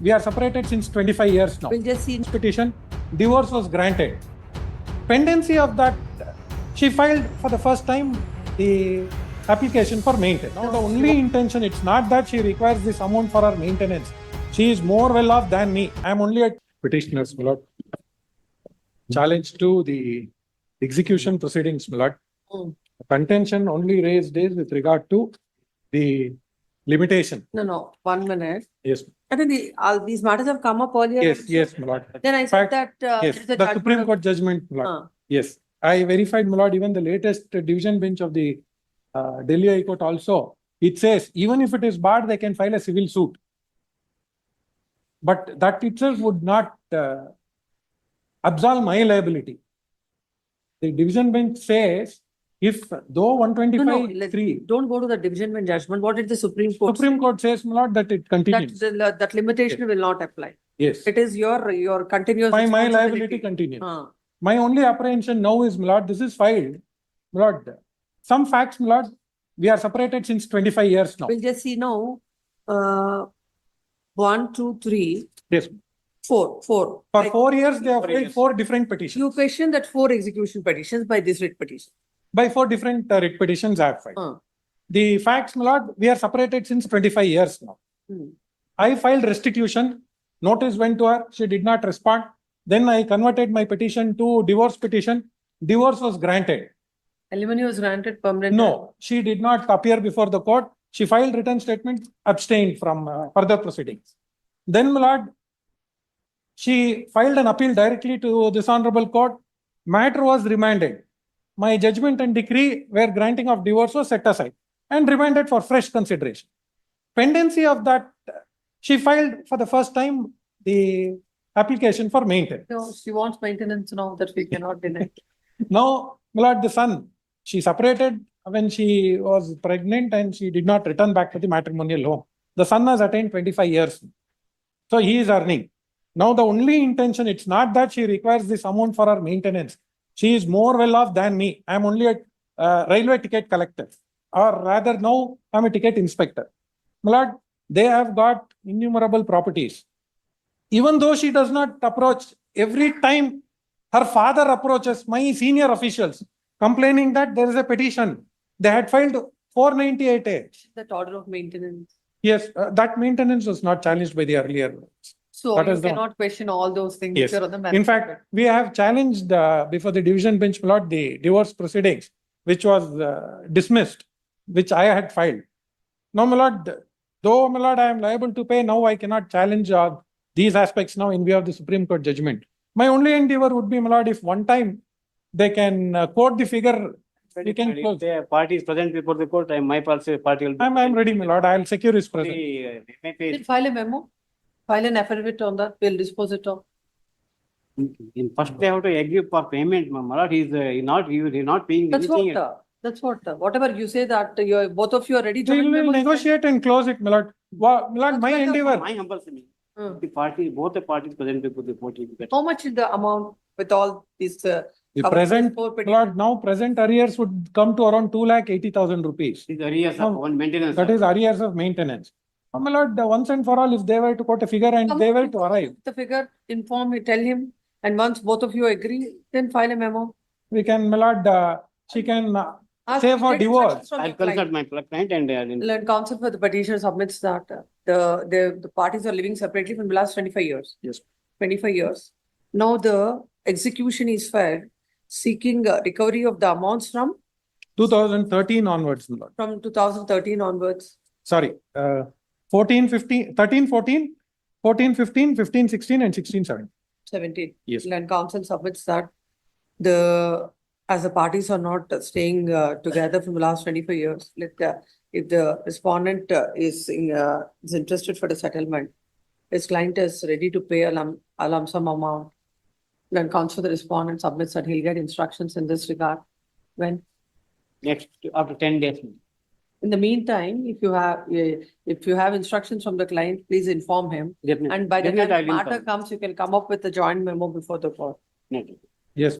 We are separated since 25 years now. We'll just see. Petition, divorce was granted. Pendency of that, she filed for the first time the application for maintenance. Now the only intention, it's not that she requires this amount for her maintenance. She is more well off than me. I am only a petitioner's my lord. Challenge to the execution proceedings, my lord. Contention only raised is with regard to the limitation. No, 1 minute. Yes. I think all these matters have come up earlier. Yes, my lord. Then I said that Yes, it is a the Supreme Court judgment, my lord. Yes, I verified, my lord, even the latest division bench of the Delhi High Court also. It says even if it is barred, they can file a civil suit. But that itself would not absolve my liability. The division bench says if though 125(3), don't go to the division bench judgment. What did the Supreme Court Supreme say? Court says, my lord, that it continues. That limitation will not apply. Yes. It is your continuous My responsibility. liability continues. My only apprehension now is, my lord, this is filed. My lord, some facts, my lord, we are separated since 25 years now. We'll just see now. 1, 2, 3. Yes. 4. For 4 years, they have filed 4 different petitions. You question that 4 execution petitions by this writ petition. By 4 different writ petitions I have filed. The facts, my lord, we are separated since 25 years now. I filed restitution. Notice went to her. She did not respond. Then I converted my petition to divorce petition. Divorce was granted. Alimony was granted permanent. No, she did not appear before the court. She filed written statement, abstained from further proceedings. Then, my lord, she filed an appeal directly to this honorable court. Matter was remanded. My judgment and decree where granting of divorce was set aside and remanded for fresh consideration. Pendency of that, she filed for the first time the application for maintenance. No, she wants maintenance now that we cannot deny. Now, my lord, the son, she separated when she was pregnant and she did not return back to the matrimonial home. The son has attained 25 years. So he is earning. Now the only intention, it's not that she requires this amount for her maintenance. She is more well off than me. I am only a railway ticket collector, or rather now I am a ticket inspector. My lord, they have got innumerable properties. Even though she does not approach, every time her father approaches my senior officials complaining that there is a petition. They had filed 498A. That order of maintenance. Yes, that maintenance was not challenged by the earlier. So That you is the cannot question all those things. Yes. Which are on the In fact, we have challenged before the division bench, my lord, the divorce proceedings, which was dismissed, which I had filed. Now, my lord, though, my lord, I am liable to pay, now I cannot challenge these aspects now in view of the Supreme Court judgment. My only endeavor would be, my lord, if one time they can quote the figure, we can close. The party is present before the court, my party will be. I'm ready, my lord. I'll secure his presence. Then file a memo. File an affidavit on that. We'll dispose it of. In first they have to agree for payment, my lord. He's not paying That's anything. That's what. Whatever you say that both of you are ready to. We will negotiate and close it, my lord. My lord, my endeavor. My humble opinion. The party, both the parties present before the court. How much is the amount with all these? The present, my lord, now present arrears would come to around 2,80,000 rupees. These arrears of one maintenance. That is arrears of maintenance. My lord, once and for all, if they were to quote a figure and they were to arrive, the figure, inform me, tell him, and once both of you agree, then file a memo. we can, my lord, she can say for divorce. I'll consult my client and Learn counsel for the petitioner submits that the parties are living separately from the last 25 years. Yes. 25 years. Now the execution is filed seeking recovery of the amounts from 2013 onwards, my lord. from 2013 onwards. Sorry, 14, 15, 13, 14, 14, 15, 15, 16 and 16, 17. 17. Yes. Land council submits that as the parties are not staying together from the last 25 years, if the respondent is interested for the settlement, his client is ready to pay a lump sum amount, then counsel the respondent submits that he'll get instructions in this regard. When? next after 10 days. In the meantime, if you have instructions from the client, please inform him. Definitely. And by the Definitely time the I'll matter inform. comes, you can come up with a joint memo before the court. Definitely. Yes.